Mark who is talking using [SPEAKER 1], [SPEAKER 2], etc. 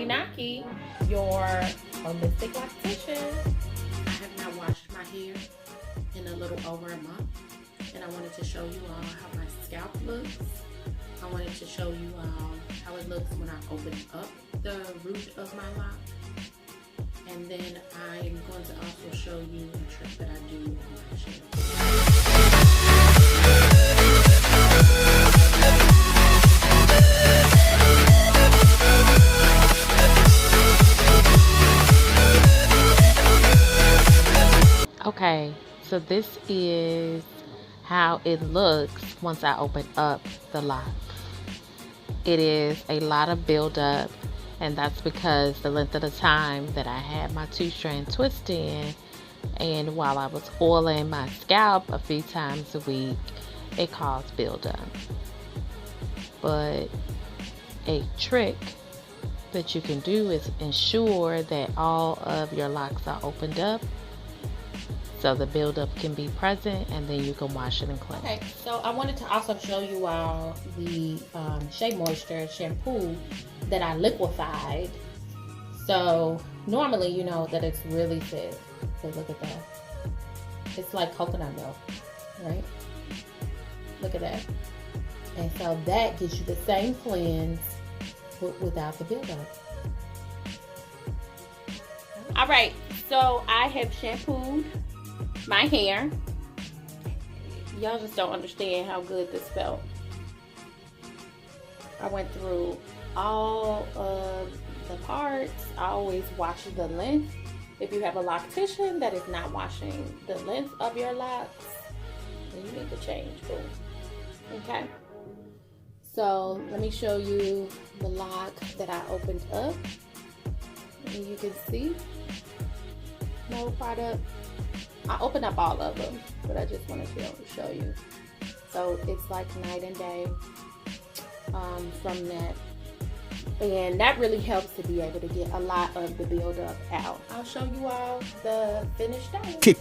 [SPEAKER 1] Naki, your holistic loctician.
[SPEAKER 2] I have not washed my hair in a little over a month, and I wanted to show you all how my scalp looks. I wanted to show you all how it looks when I open up the root of my lock. And then I'm going to also show you a trick that I do on my shampoo.
[SPEAKER 3] Okay, so this is how it looks once I open up the lock. It is a lot of buildup, and that's because the length of the time that I had my 2-strand twist in, and while I was oiling my scalp a few times a week, it caused buildup. But a trick that you can do is ensure that all of your locks are opened up so the buildup can be present, and then you can wash it and cleanse.
[SPEAKER 1] Okay, so I wanted to also show you all the Shea Moisture shampoo that I liquefied. So normally you know that it's really thick. So look at that. It's like coconut milk, right? Look at that. And so that gives you the same cleanse without the buildup. All right, so I have shampooed my hair. Y'all just don't understand how good this felt. I went through all of the parts. I always wash the length. If you have a loctician that is not washing the length of your locks, then you need to change, boo. Okay? So let me show you the lock that I opened up. And you can see no product. I opened up all of them, but I just wanted to show you. So it's like night and day from that. And that really helps to be able to get a lot of the buildup out. I'll show you all the finished day.